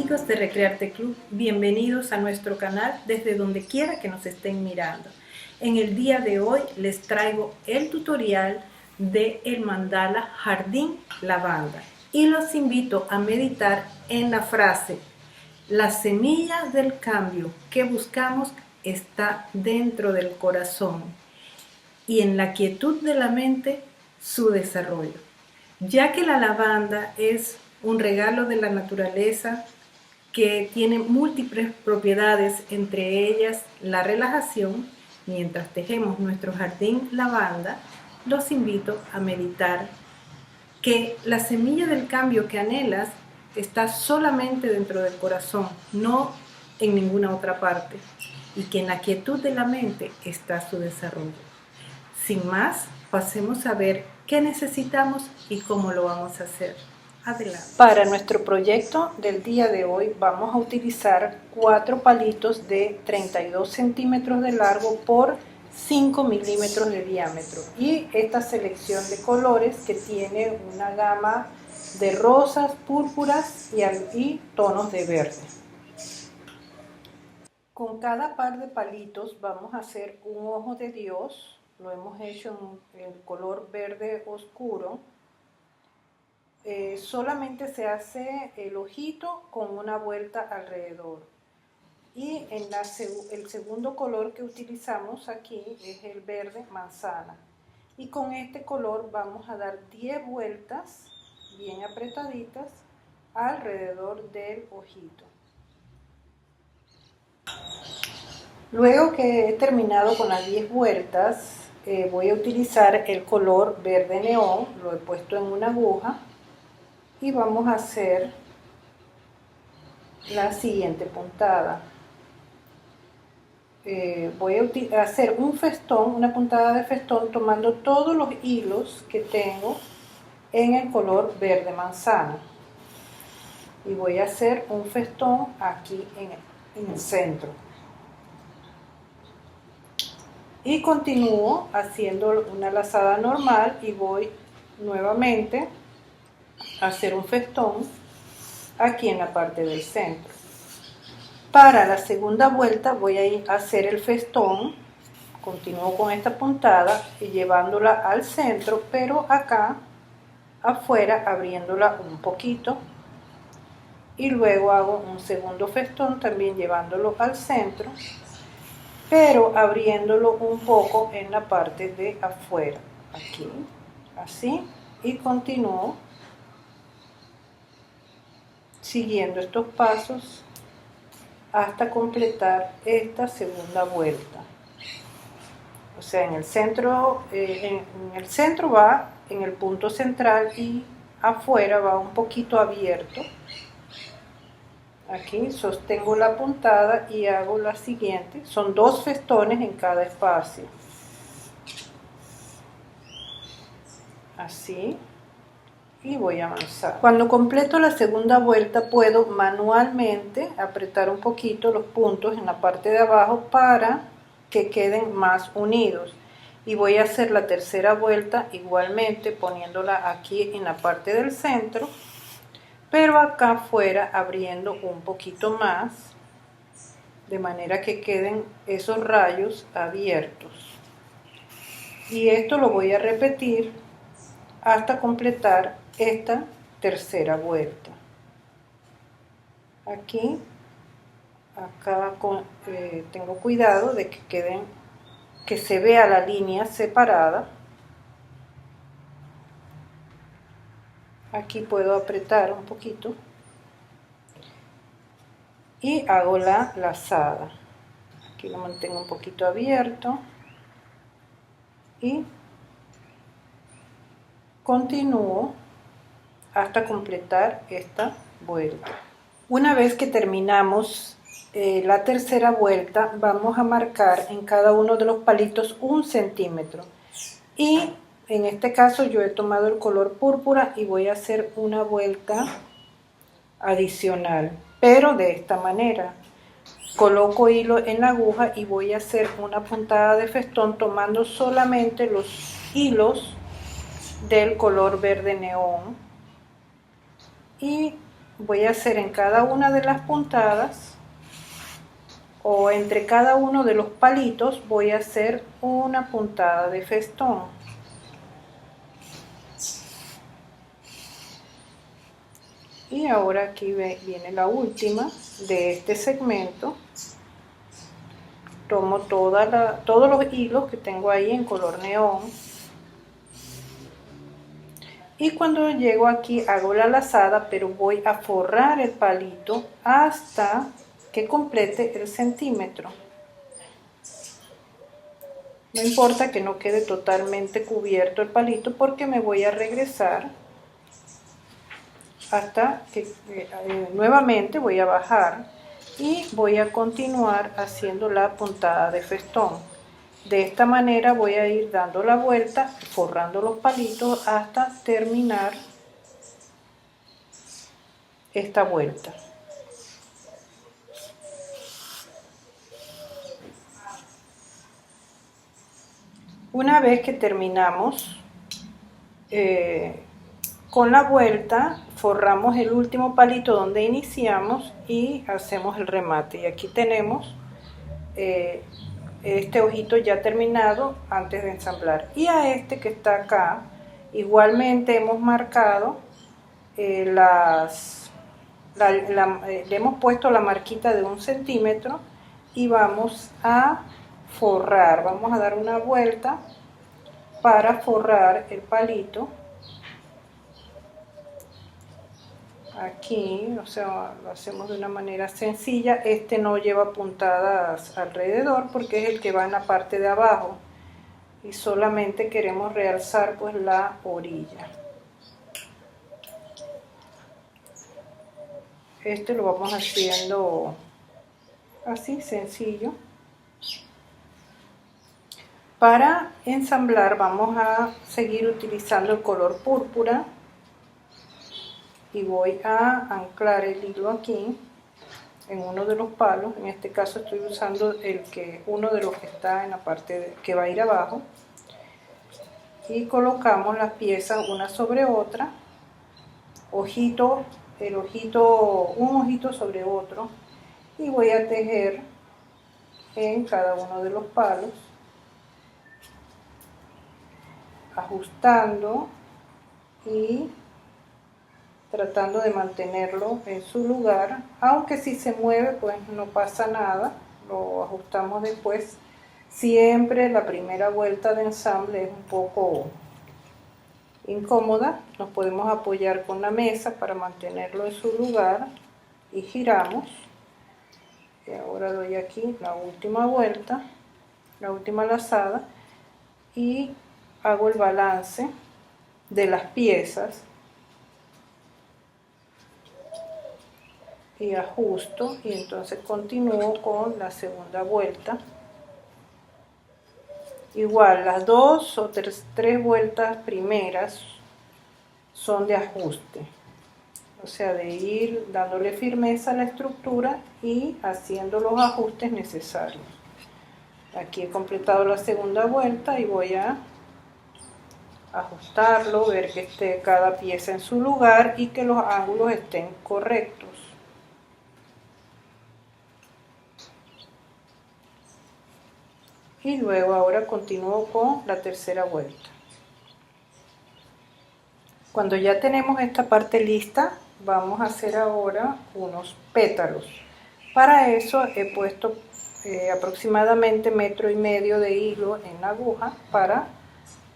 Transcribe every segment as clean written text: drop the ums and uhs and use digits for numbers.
Amigos de Recrearte Club, bienvenidos a nuestro canal desde donde quiera que nos estén mirando. En el día de hoy les traigo el tutorial de el mandala Jardín Lavanda y los invito a meditar en la frase: la semilla del cambio que buscamos está dentro del corazón y en la quietud de la mente su desarrollo. Ya que la lavanda es un regalo de la naturaleza que tiene múltiples propiedades, entre ellas la relajación, mientras tejemos nuestro jardín lavanda, los invito a meditar que la semilla del cambio que anhelas está solamente dentro del corazón, no en ninguna otra parte, y que en la quietud de la mente está su desarrollo. Sin más, pasemos a ver qué necesitamos y cómo lo vamos a hacer. Adelante. Para nuestro proyecto del día de hoy vamos a utilizar 4 palitos de 32 centímetros de largo por 5 milímetros de diámetro y esta selección de colores que tiene una gama de rosas, púrpuras y tonos de verde. Con cada par de palitos vamos a hacer un ojo de Dios. Lo hemos hecho en el color verde oscuro. Solamente se hace el ojito con una vuelta alrededor. Y el segundo color que utilizamos aquí es el verde manzana. Y con este color vamos a dar 10 vueltas bien apretaditas alrededor del ojito. Luego que he terminado con las 10 vueltas, voy a utilizar el color verde neón. Lo he puesto en una aguja y vamos a hacer la siguiente puntada. Voy a hacer un festón, una puntada de festón, tomando todos los hilos que tengo en el color verde manzana y voy a hacer un festón aquí en el centro y continúo haciendo una lazada normal y voy nuevamente a hacer un festón aquí en la parte del centro. Para la segunda vuelta voy a ir a hacer el festón, continúo con esta puntada y llevándola al centro, pero acá afuera abriéndola un poquito y luego hago un segundo festón también llevándolo al centro, pero abriéndolo un poco en la parte de afuera, aquí, así, y continúo siguiendo estos pasos hasta completar esta segunda vuelta. O sea, en el centro va en el punto central y afuera va un poquito abierto. Aquí sostengo la puntada y hago la siguiente. Son 2 festones en cada espacio. Así. Y voy a avanzar. Cuando completo la segunda vuelta puedo manualmente apretar un poquito los puntos en la parte de abajo para que queden más unidos. Y voy a hacer la tercera vuelta igualmente poniéndola aquí en la parte del centro, pero acá afuera abriendo un poquito más, de manera que queden esos rayos abiertos. Y esto lo voy a repetir hasta completar esta tercera vuelta. Aquí, acá tengo cuidado de que se vea la línea separada. Aquí puedo apretar un poquito y hago la lazada. Aquí lo mantengo un poquito abierto y continúo hasta completar esta vuelta. Una vez que terminamos la tercera vuelta, vamos a marcar en cada uno de los palitos 1 centímetro y en este caso yo he tomado el color púrpura y voy a hacer una vuelta adicional, pero de esta manera. Coloco hilo en la aguja y voy a hacer una puntada de festón tomando solamente los hilos del color verde neón y voy a hacer en cada una de las puntadas o entre cada uno de los palitos voy a hacer una puntada de festón. Y ahora aquí viene la última de este segmento. Tomo todos los hilos que tengo ahí en color neón. Y cuando llego aquí hago la lazada, pero voy a forrar el palito hasta que complete el centímetro. No importa que no quede totalmente cubierto el palito porque me voy a regresar hasta que nuevamente voy a bajar y voy a continuar haciendo la puntada de festón. De esta manera voy a ir dando la vuelta, forrando los palitos hasta terminar esta vuelta. Una vez que terminamos con la vuelta, forramos el último palito donde iniciamos y hacemos el remate. Y aquí tenemos este ojito ya terminado antes de ensamblar. Y a este que está acá, igualmente hemos marcado le hemos puesto la marquita de 1 centímetro y vamos a forrar. Vamos a dar una vuelta para forrar el palito. Aquí, o sea, lo hacemos de una manera sencilla. Este no lleva puntadas alrededor porque es el que va en la parte de abajo y solamente queremos realzar pues la orilla. Este lo vamos haciendo así, sencillo. Para ensamblar vamos a seguir utilizando el color púrpura y voy a anclar el hilo aquí en uno de los palos. En este caso estoy usando uno de los que está en la parte que va a ir abajo, y colocamos las piezas una sobre otra, un ojito sobre otro, y voy a tejer en cada uno de los palos, ajustando y tratando de mantenerlo en su lugar, aunque si se mueve pues no pasa nada, lo ajustamos después. Siempre la primera vuelta de ensamble es un poco incómoda, nos podemos apoyar con la mesa para mantenerlo en su lugar y giramos. Y ahora doy aquí la última vuelta, la última lazada, y hago el balance de las piezas y ajusto, y entonces continúo con la segunda vuelta. Igual las 2 o 3 vueltas primeras son de ajuste, o sea, de ir dándole firmeza a la estructura y haciendo los ajustes necesarios. Aquí he completado la segunda vuelta y voy a ajustarlo, ver que esté cada pieza en su lugar y que los ángulos estén correctos. Y luego ahora continúo con la tercera vuelta. Cuando ya tenemos esta parte lista, vamos a hacer ahora unos pétalos. Para eso he puesto aproximadamente 1,5 metros de hilo en la aguja para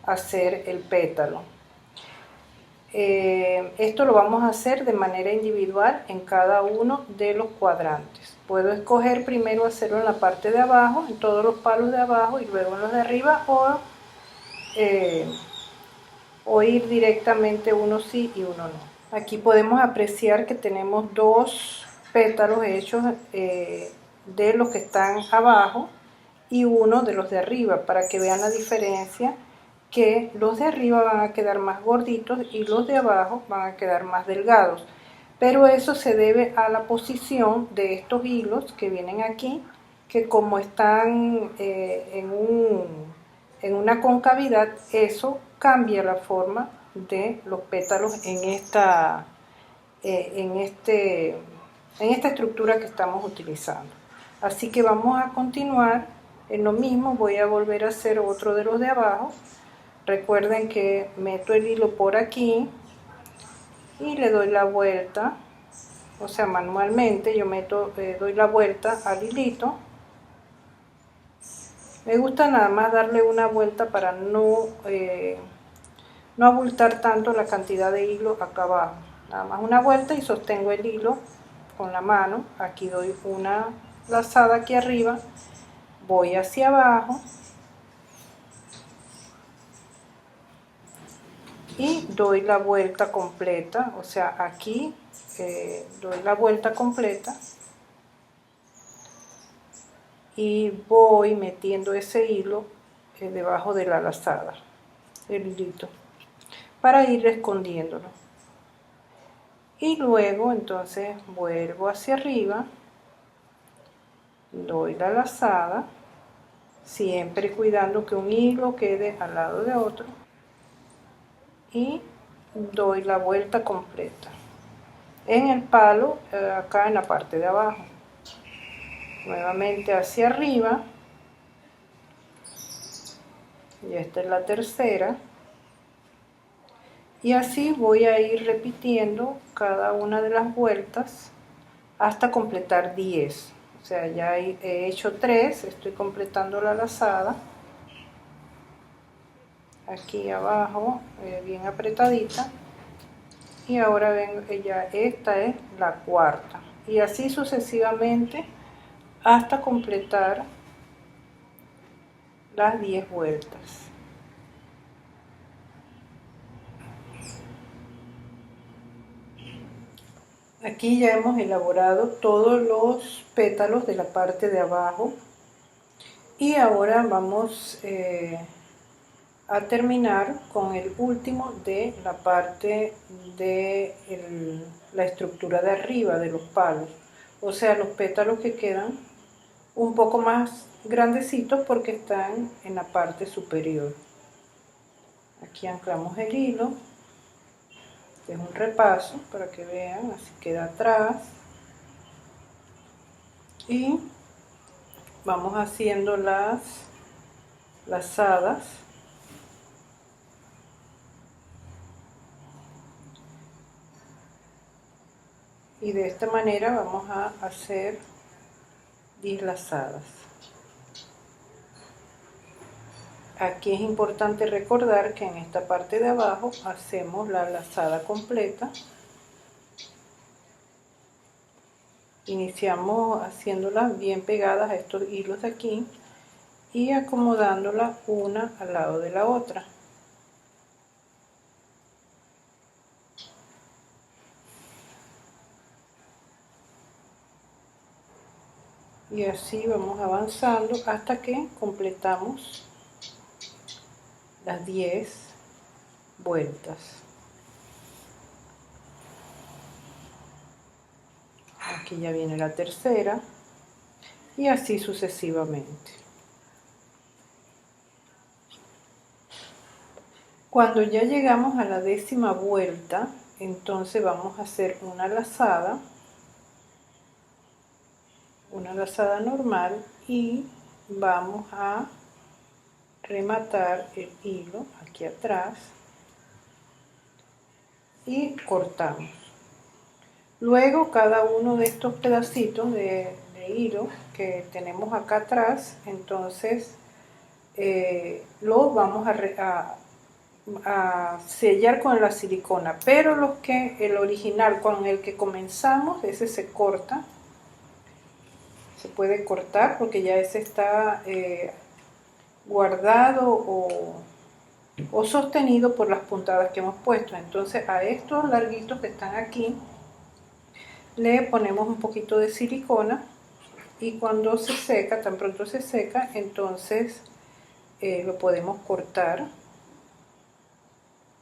hacer el pétalo. Esto lo vamos a hacer de manera individual en cada uno de los cuadrantes. Puedo escoger primero hacerlo en la parte de abajo, en todos los palos de abajo, y luego en los de arriba, o ir directamente uno sí y uno no. Aquí podemos apreciar que tenemos 2 pétalos hechos de los que están abajo y uno de los de arriba, para que vean la diferencia, que los de arriba van a quedar más gorditos y los de abajo van a quedar más delgados. Pero eso se debe a la posición de estos hilos que vienen aquí, que como están en una concavidad, eso cambia la forma de los pétalos en en esta estructura que estamos utilizando. Así que vamos a continuar en lo mismo. Voy a volver a hacer otro de los de abajo. Recuerden que meto el hilo por aquí y le doy la vuelta, o sea, manualmente yo doy la vuelta al hilito. Me gusta nada más darle una vuelta para no abultar tanto la cantidad de hilo acá abajo. Nada más una vuelta y sostengo el hilo con la mano. Aquí doy una lazada aquí arriba, voy hacia abajo y doy la vuelta completa, o sea, aquí doy la vuelta completa y voy metiendo ese hilo debajo de la lazada, el hilito, para ir escondiéndolo. Y luego entonces vuelvo hacia arriba, doy la lazada, siempre cuidando que un hilo quede al lado de otro, y doy la vuelta completa en el palo, acá en la parte de abajo. Nuevamente hacia arriba, y esta es la tercera, y así voy a ir repitiendo cada una de las vueltas hasta completar 10. O sea, ya he hecho 3, estoy completando la lazada aquí abajo, bien apretadita, y ahora ven, ya esta es la cuarta, y así sucesivamente hasta completar las 10 vueltas. Aquí ya hemos elaborado todos los pétalos de la parte de abajo, y ahora vamos a terminar con el último de la parte de la estructura de arriba de los palos, o sea, los pétalos que quedan un poco más grandecitos porque están en la parte superior. Aquí anclamos el hilo, este es un repaso para que vean, así queda atrás, y vamos haciendo las lazadas. Y de esta manera vamos a hacer 10 lazadas. Aquí es importante recordar que en esta parte de abajo hacemos la lazada completa. Iniciamos haciéndolas bien pegadas a estos hilos de aquí y acomodándolas una al lado de la otra. Y así vamos avanzando hasta que completamos las 10 vueltas. Aquí ya viene la tercera y así sucesivamente. Cuando ya llegamos a la 10ª vuelta, entonces vamos a hacer una lazada normal, y vamos a rematar el hilo aquí atrás y cortamos. Luego cada uno de estos pedacitos de hilo que tenemos acá atrás, entonces los vamos a sellar con la silicona, pero el original con el que comenzamos, ese se corta, se puede cortar porque ya ese está guardado o sostenido por las puntadas que hemos puesto. Entonces a estos larguitos que están aquí le ponemos un poquito de silicona, y cuando se seca, tan pronto se seca, entonces lo podemos cortar,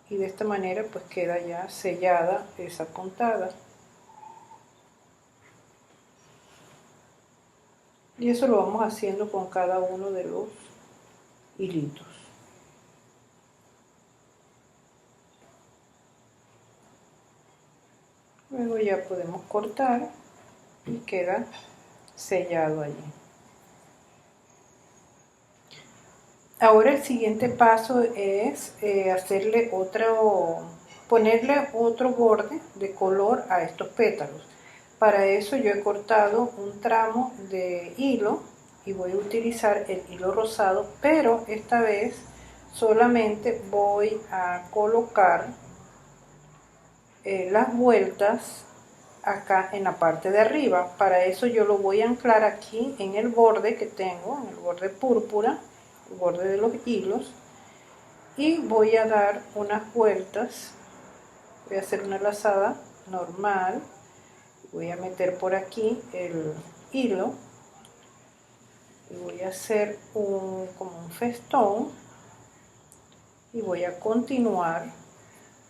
y de esta manera pues queda ya sellada esa puntada. Y eso lo vamos haciendo con cada uno de los hilitos. Luego ya podemos cortar y queda sellado allí. Ahora el siguiente paso es ponerle otro borde de color a estos pétalos. Para eso yo he cortado un tramo de hilo y voy a utilizar el hilo rosado, pero esta vez solamente voy a colocar las vueltas acá en la parte de arriba. Para eso yo lo voy a anclar aquí en el borde que tengo, en el borde púrpura, el borde de los hilos, y voy a dar unas vueltas. Voy a hacer una lazada normal, voy a meter por aquí el hilo y voy a hacer como un festón y voy a continuar.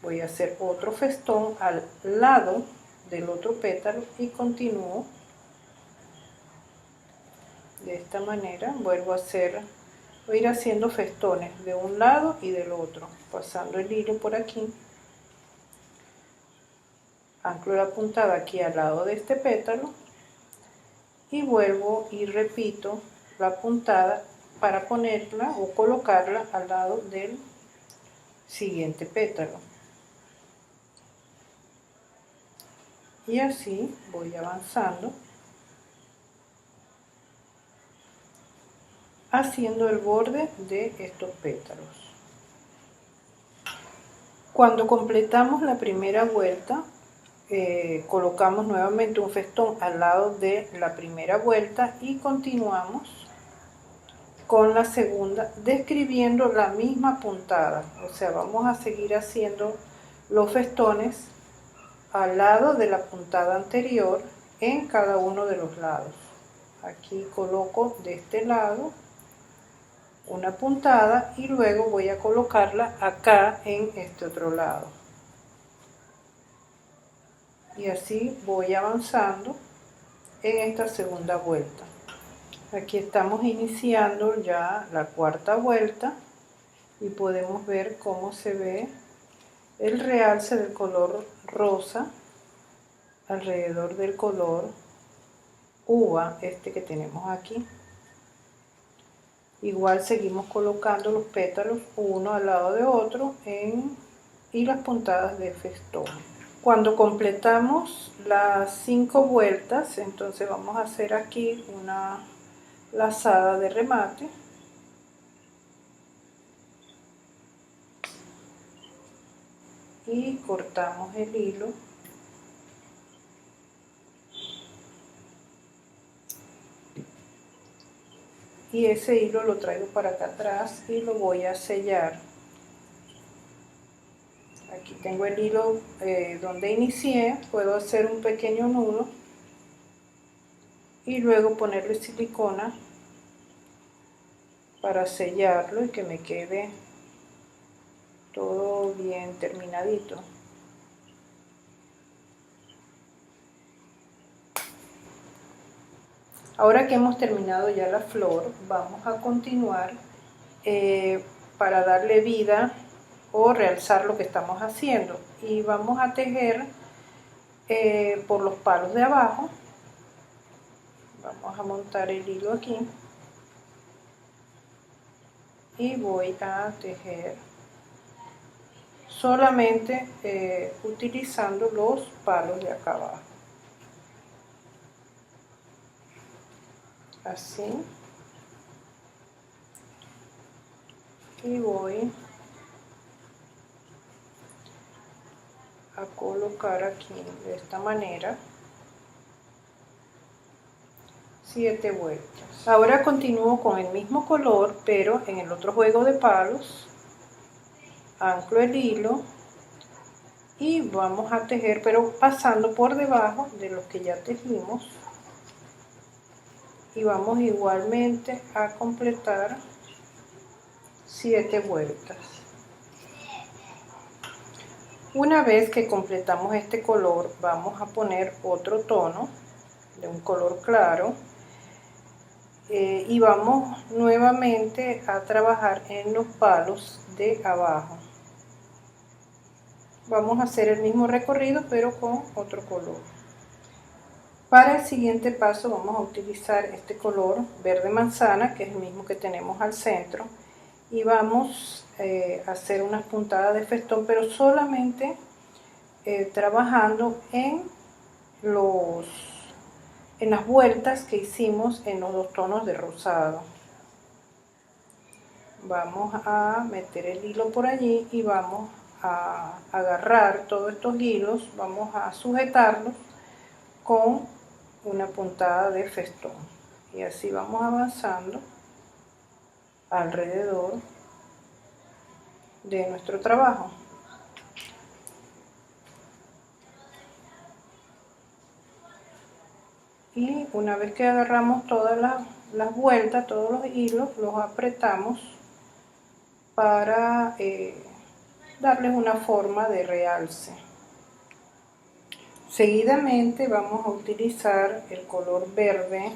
Voy a hacer otro festón al lado del otro pétalo y continúo de esta manera. Voy a ir haciendo festones de un lado y del otro, pasando el hilo por aquí. Anclo la puntada aquí al lado de este pétalo y vuelvo y repito la puntada para ponerla o colocarla al lado del siguiente pétalo. Y así voy avanzando, haciendo el borde de estos pétalos. Cuando completamos la primera vuelta, colocamos nuevamente un festón al lado de la primera vuelta y continuamos con la segunda, describiendo la misma puntada. O sea, vamos a seguir haciendo los festones al lado de la puntada anterior en cada uno de los lados. Aquí coloco de este lado una puntada y luego voy a colocarla acá en este otro lado. Y así voy avanzando en esta segunda vuelta. Aquí estamos iniciando ya la cuarta vuelta y podemos ver cómo se ve el realce del color rosa alrededor del color uva, este que tenemos aquí. Igual seguimos colocando los pétalos uno al lado de otro y las puntadas de festón. Cuando completamos las 5 vueltas, entonces vamos a hacer aquí una lazada de remate. Y cortamos el hilo. Y ese hilo lo traigo para acá atrás y lo voy a sellar. Aquí tengo el hilo donde inicié, puedo hacer un pequeño nudo y luego ponerle silicona para sellarlo y que me quede todo bien terminadito. Ahora que hemos terminado ya la flor, vamos a continuar para darle vida o realzar lo que estamos haciendo, y vamos a tejer por los palos de abajo. Vamos a montar el hilo aquí y voy a tejer solamente utilizando los palos de acá abajo, así, y voy a colocar aquí de esta manera 7 vueltas. Ahora continúo con el mismo color, pero en el otro juego de palos. Anclo el hilo y vamos a tejer, pero pasando por debajo de los que ya tejimos, y vamos igualmente a completar 7 vueltas. Una vez que completamos este color, vamos a poner otro tono de un color claro y vamos nuevamente a trabajar en los palos de abajo. vamos a hacer el mismo recorrido pero con otro color. Para el siguiente paso vamos a utilizar este color verde manzana, que es el mismo que tenemos al centro, y vamos a hacer unas puntadas de festón, pero solamente trabajando en las vueltas que hicimos en los dos tonos de rosado. Vamos a meter el hilo por allí y vamos a agarrar todos estos hilos, vamos a sujetarlos con una puntada de festón, y así vamos avanzando alrededor de nuestro trabajo. Y una vez que agarramos todas las vueltas, todos los hilos, los apretamos para darles una forma de realce. Seguidamente vamos a utilizar el color verde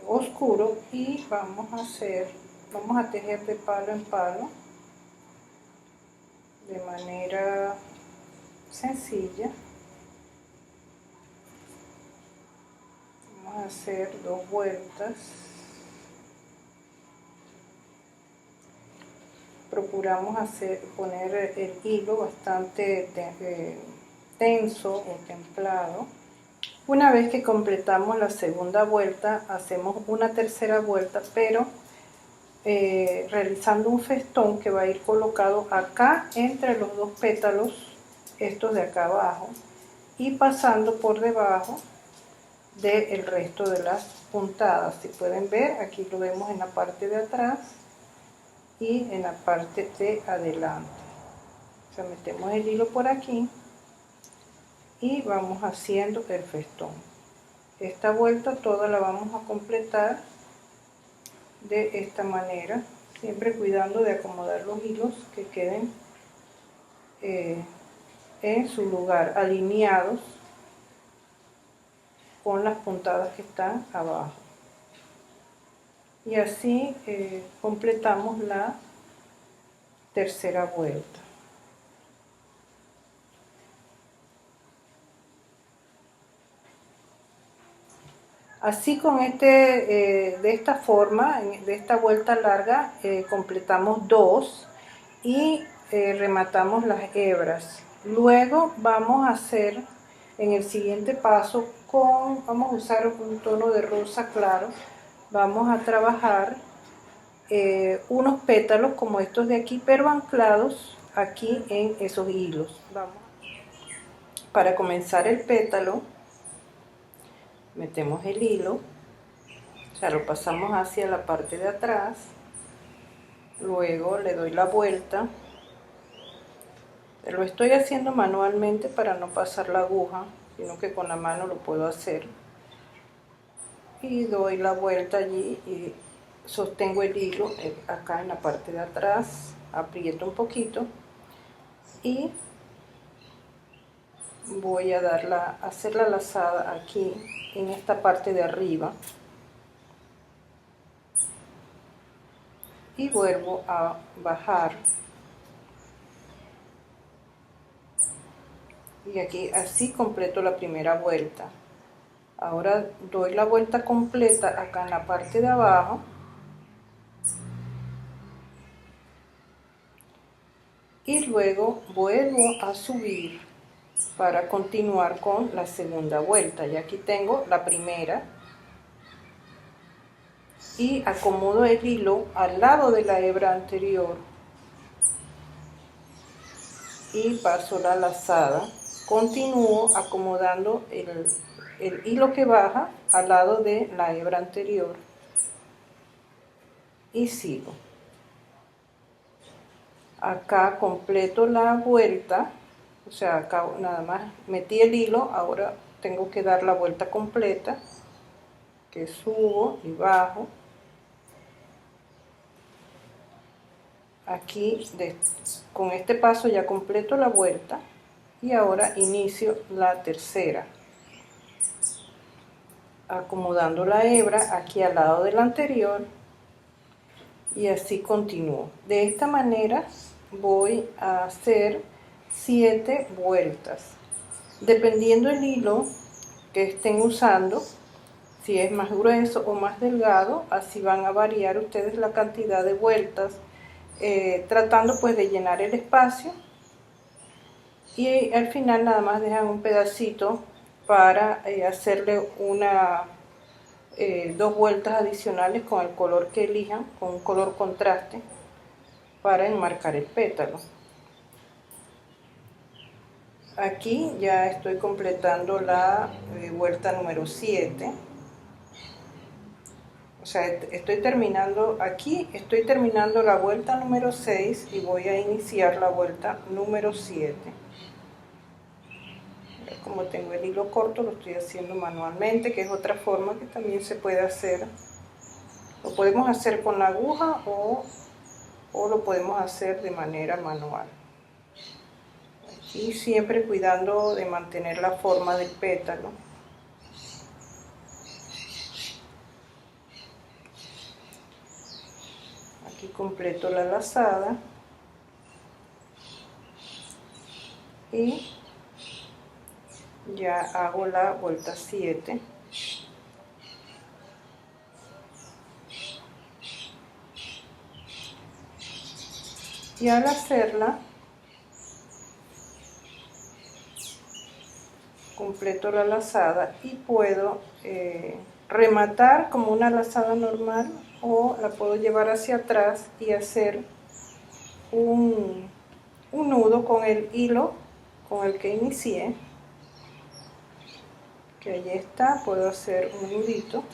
oscuro y vamos a tejer de palo en palo de manera sencilla. Vamos a hacer 2 vueltas. Procuramos poner el hilo bastante tenso o templado. Una vez que completamos la segunda vuelta, hacemos una tercera vuelta, pero realizando un festón que va a ir colocado acá entre los dos pétalos, estos de acá abajo, y pasando por debajo del resto de las puntadas. Si pueden ver, aquí lo vemos en la parte de atrás y en la parte de adelante. O sea, metemos el hilo por aquí y vamos haciendo el festón. Esta vuelta toda la vamos a completar de esta manera, siempre cuidando de acomodar los hilos que queden en su lugar, alineados con las puntadas que están abajo. Y así completamos la tercera vuelta. Así de esta forma, de esta vuelta larga, completamos 2 y rematamos las hebras. Luego vamos a hacer en el siguiente paso vamos a usar un tono de rosa claro. Vamos a trabajar unos pétalos como estos de aquí, pero anclados aquí en esos hilos. Para comenzar el pétalo, metemos el hilo, o sea, lo pasamos hacia la parte de atrás, luego le doy la vuelta. Lo estoy haciendo manualmente para no pasar la aguja, sino que con la mano lo puedo hacer. Y doy la vuelta allí y sostengo el hilo acá en la parte de atrás, aprieto un poquito y voy a hacer la lazada aquí en esta parte de arriba y vuelvo a bajar, y aquí así completo la primera vuelta. Ahora doy la vuelta completa acá en la parte de abajo y luego vuelvo a subir para continuar con la segunda vuelta. Y aquí tengo la primera y acomodo el hilo al lado de la hebra anterior y paso la lazada. Continúo acomodando el hilo que baja al lado de la hebra anterior y sigo. Acá completo la vuelta, o sea, acá nada más metí el hilo, ahora tengo que dar la vuelta completa, que subo y bajo. Aquí con este paso ya completo la vuelta y ahora inicio la tercera, acomodando la hebra aquí al lado del anterior, y así continúo. De esta manera voy a hacer 7 vueltas. Dependiendo del hilo que estén usando, si es más grueso o más delgado, así van a variar ustedes la cantidad de vueltas, tratando pues de llenar el espacio, y al final nada más dejan un pedacito para hacerle dos vueltas adicionales con el color que elijan, con un color contraste, para enmarcar el pétalo. Aquí ya estoy completando la vuelta número 7. O sea, estoy terminando la vuelta número 6 y voy a iniciar la vuelta número 7. Como tengo el hilo corto, lo estoy haciendo manualmente, que es otra forma que también se puede hacer. Lo podemos hacer con la aguja o lo podemos hacer de manera manual. Y siempre cuidando de mantener la forma del pétalo. Aquí completo la lazada y ya hago la vuelta 7. Y al hacerla, completo la lazada y puedo rematar como una lazada normal, o la puedo llevar hacia atrás y hacer un nudo con el hilo con el que inicié, que allí está. Puedo hacer un nudito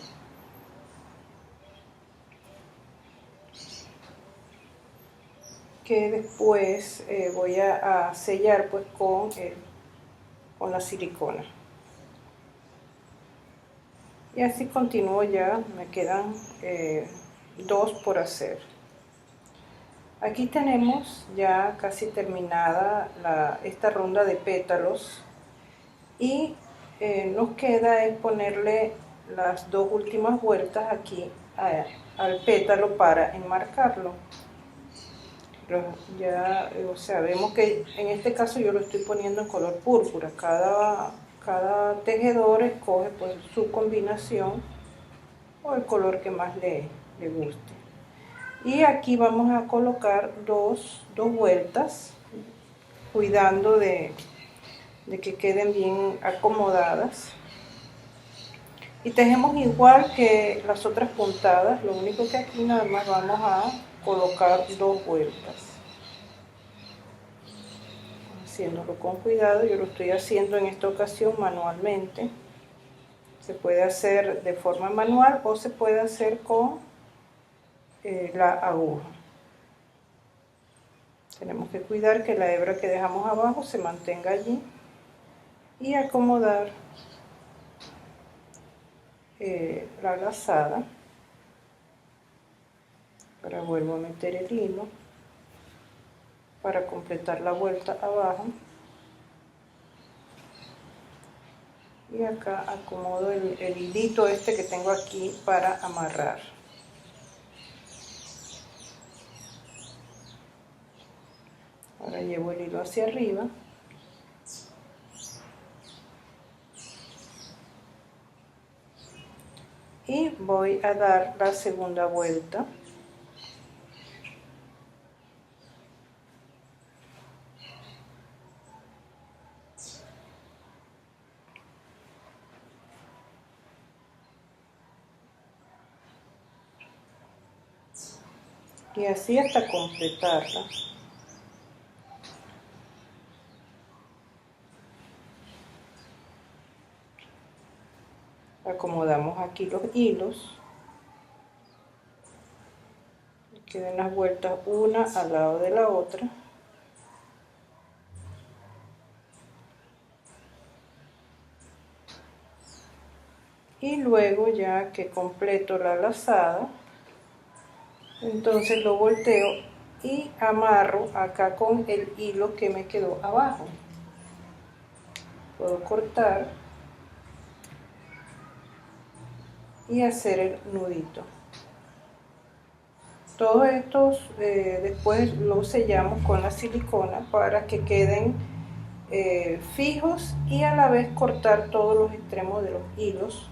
que después voy a sellar pues con la silicona, y así continúo. Ya me quedan 2 por hacer. Aquí tenemos ya casi terminada esta ronda de pétalos, y nos queda es ponerle las 2 últimas vueltas aquí al pétalo para enmarcarlo. Pero ya, o sea, vemos que en este caso yo lo estoy poniendo en color púrpura. Cada tejedor escoge pues su combinación o el color que más le guste. Y aquí vamos a colocar dos vueltas, cuidando de que queden bien acomodadas. Y tejemos igual que las otras puntadas, lo único que aquí nada más vamos a colocar 2 vueltas. Haciéndolo con cuidado. Yo lo estoy haciendo en esta ocasión manualmente. Se puede hacer de forma manual o se puede hacer con la aguja. Tenemos que cuidar que la hebra que dejamos abajo se mantenga allí y acomodar la lazada. Ahora vuelvo a meter el hilo para completar la vuelta abajo, y acá acomodo el hilito este que tengo aquí para amarrar. Ahora llevo el hilo hacia arriba y voy a dar la segunda vuelta. Y así hasta completarla. Acomodamos aquí los hilos, queden las vueltas una al lado de la otra. Y luego, ya que completo la lazada, entonces lo volteo y amarro acá con el hilo que me quedó abajo. Puedo cortar y hacer el nudito. Todos estos después los sellamos con la silicona para que queden fijos, y a la vez cortar todos los extremos de los hilos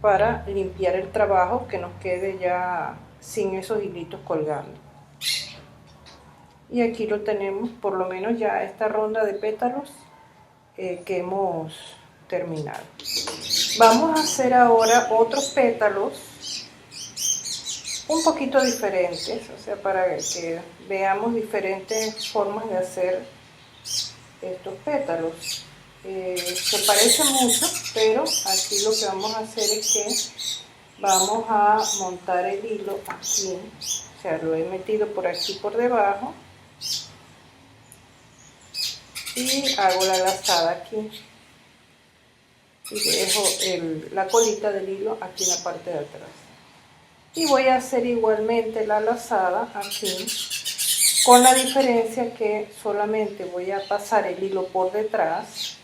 para limpiar el trabajo, que nos quede ya sin esos hilitos colgando. Y aquí lo tenemos, por lo menos ya esta ronda de pétalos que hemos terminado. Vamos a hacer ahora otros pétalos un poquito diferentes, o sea, para que veamos diferentes formas de hacer estos pétalos. Se parece mucho, pero aquí lo que vamos a hacer es que vamos a montar el hilo aquí, o sea, lo he metido por aquí por debajo y hago la lazada aquí y dejo la colita del hilo aquí en la parte de atrás, y voy a hacer igualmente la lazada aquí, con la diferencia que solamente voy a pasar el hilo por detrás,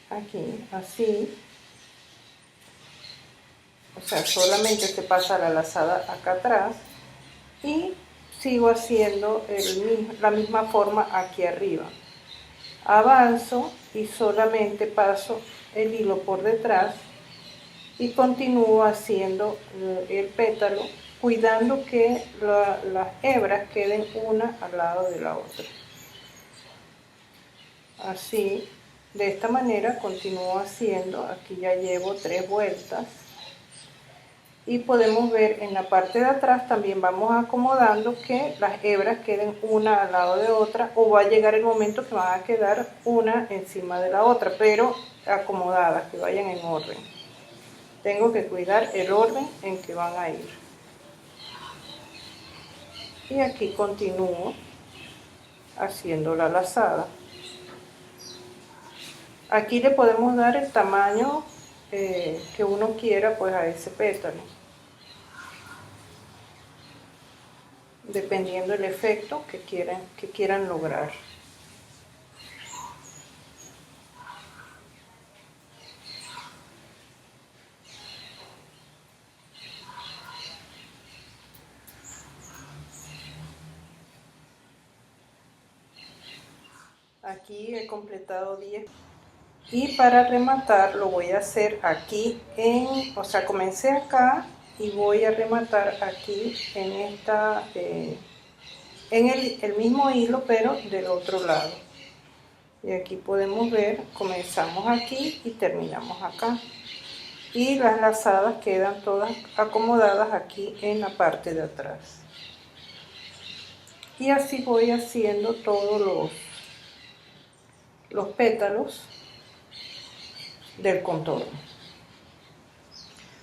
aquí, así, o sea, solamente se pasa la lazada acá atrás, y sigo haciendo la misma forma aquí arriba. Avanzo y solamente paso el hilo por detrás y continúo haciendo el pétalo, cuidando que las hebras queden una al lado de la otra. Así, de esta manera continúo haciendo. Aquí ya llevo 3 vueltas. Y podemos ver en la parte de atrás también vamos acomodando que las hebras queden una al lado de otra, o va a llegar el momento que van a quedar una encima de la otra, pero acomodadas, que vayan en orden. Tengo que cuidar el orden en que van a ir. Y aquí continúo haciendo la lazada. Aquí le podemos dar el tamaño que uno quiera pues a ese pétalo, dependiendo del efecto que quieran lograr. Aquí he completado 10. Y para rematar lo voy a hacer aquí o sea, comencé acá y voy a rematar aquí en esta, en el mismo hilo, pero del otro lado. Y aquí podemos ver, comenzamos aquí y terminamos acá. Y las lazadas quedan todas acomodadas aquí en la parte de atrás. Y así voy haciendo todos los pétalos del contorno.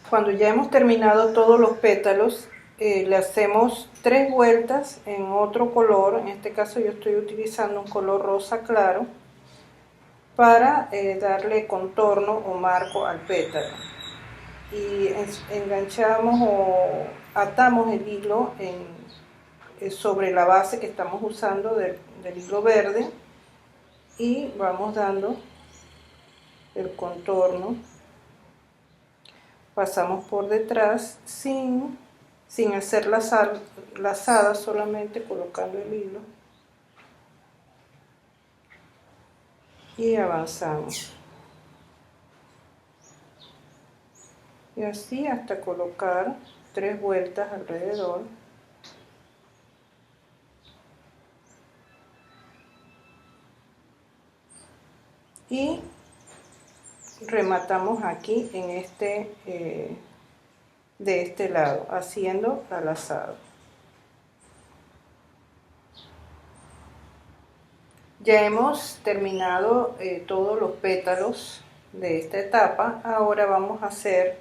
Cuando ya hemos terminado todos los pétalos, le hacemos 3 vueltas en otro color. En este caso yo estoy utilizando un color rosa claro para darle contorno o marco al pétalo. Y enganchamos o atamos el hilo sobre la base que estamos usando del hilo verde, y vamos dando el contorno. Pasamos por detrás sin hacer lazada, solamente colocando el hilo y avanzamos. Y así hasta colocar 3 vueltas alrededor. Y rematamos aquí en de este lado, haciendo la lazada. Ya hemos terminado todos los pétalos de esta etapa. Ahora vamos a hacer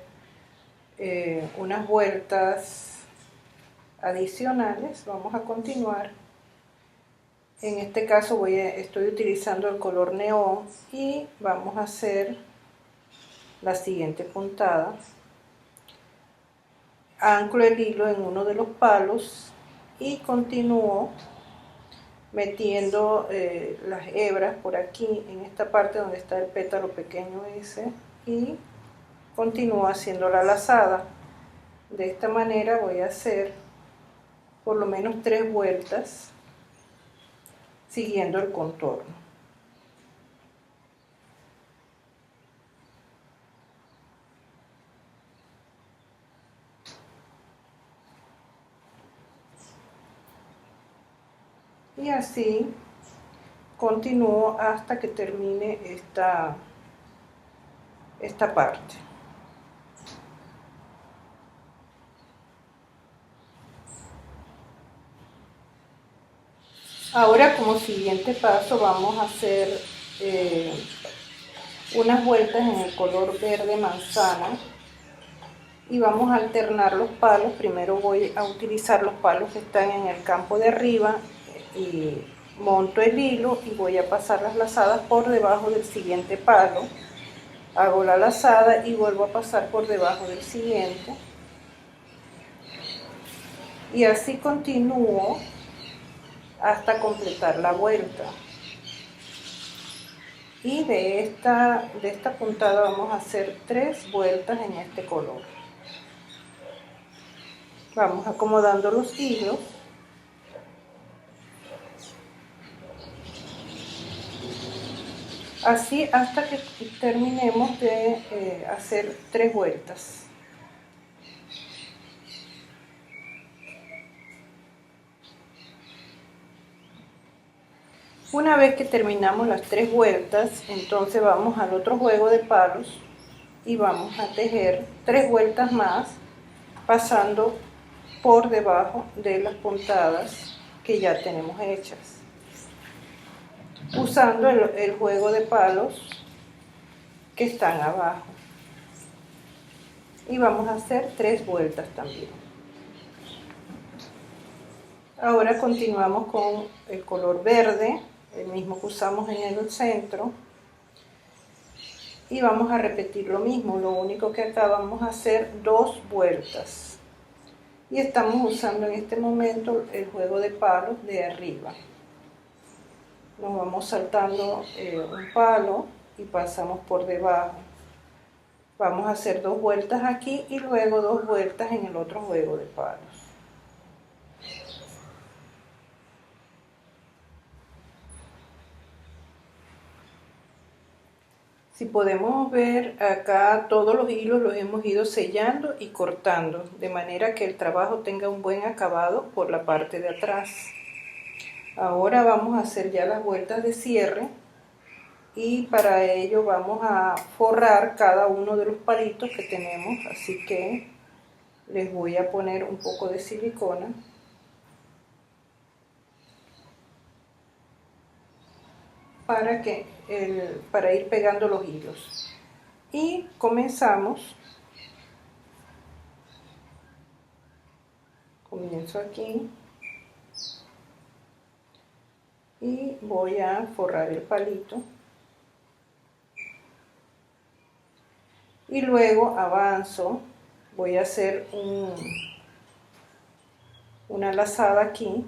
unas vueltas adicionales. Vamos a continuar. En este caso estoy utilizando el color neón y vamos a hacer la siguiente puntada. Anclo el hilo en uno de los palos y continúo metiendo las hebras por aquí en esta parte donde está el pétalo pequeño ese, y continúo haciendo la lazada. De esta manera voy a hacer por lo menos 3 vueltas siguiendo el contorno. Y así continúo hasta que termine esta parte. Ahora, como siguiente paso, vamos a hacer unas vueltas en el color verde manzana y vamos a alternar los palos. Primero voy a utilizar los palos que están en el campo de arriba y monto el hilo y voy a pasar las lazadas por debajo del siguiente palo. Hago la lazada y vuelvo a pasar por debajo del siguiente, y así continúo hasta completar la vuelta. Y de esta puntada vamos a hacer 3 vueltas en este color. Vamos acomodando los hilos. Así hasta que terminemos de hacer 3 vueltas. Una vez que terminamos las 3 vueltas, entonces vamos al otro juego de palos y vamos a tejer 3 vueltas más, pasando por debajo de las puntadas que ya tenemos hechas, usando el juego de palos que están abajo. Y vamos a hacer 3 vueltas también. Ahora continuamos con el color verde, el mismo que usamos en el centro, y vamos a repetir lo mismo, lo único que acá vamos a hacer 2 vueltas. Y estamos usando en este momento el juego de palos de arriba. Nos vamos saltando un palo y pasamos por debajo. Vamos a hacer 2 vueltas aquí y luego 2 vueltas en el otro juego de palos. Si podemos ver acá, todos los hilos los hemos ido sellando y cortando, de manera que el trabajo tenga un buen acabado por la parte de atrás. Ahora vamos a hacer ya las vueltas de cierre, y para ello vamos a forrar cada uno de los palitos que tenemos, así que les voy a poner un poco de silicona para ir pegando los hilos. Y comenzamos. Comienzo aquí y voy a forrar el palito y luego avanzo. Voy a hacer una lazada aquí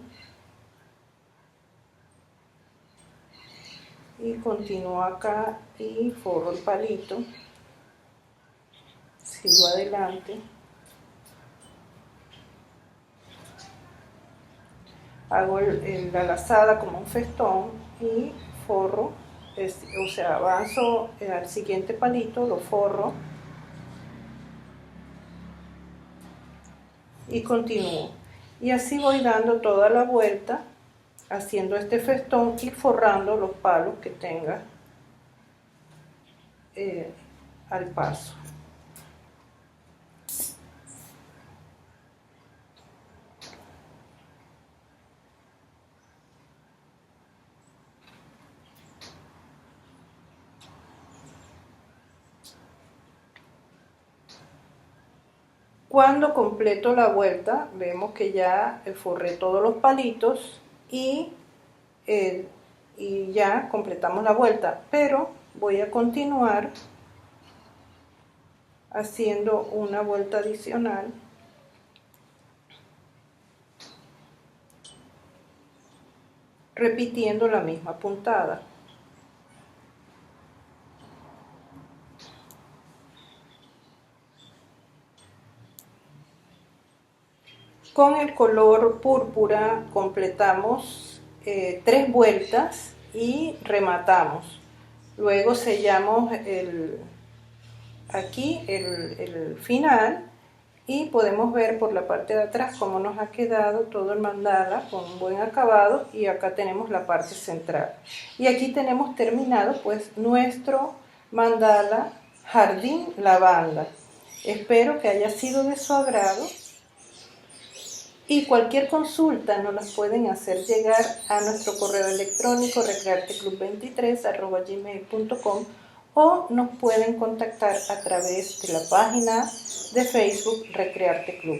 y continúo acá y forro el palito, sigo adelante, hago la lazada como un festón y forro, o sea, avanzo al siguiente palito, lo forro y continúo. Y así voy dando toda la vuelta, haciendo este festón y forrando los palos que tenga al paso. Cuando completo la vuelta, vemos que ya forré todos los palitos y ya completamos la vuelta, pero voy a continuar haciendo una vuelta adicional repitiendo la misma puntada. con el color púrpura completamos 3 vueltas y rematamos. Luego sellamos aquí el final y podemos ver por la parte de atrás cómo nos ha quedado todo el mandala con un buen acabado, y acá tenemos la parte central. Y aquí tenemos terminado pues nuestro mandala jardín lavanda. Espero que haya sido de su agrado, y cualquier consulta nos las pueden hacer llegar a nuestro correo electrónico recrearteclub23@gmail.com, o nos pueden contactar a través de la página de Facebook Recrearte Club.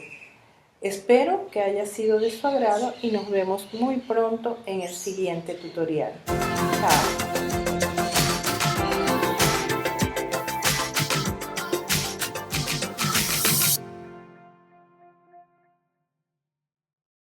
Espero que haya sido de su agrado y nos vemos muy pronto en el siguiente tutorial. Chao.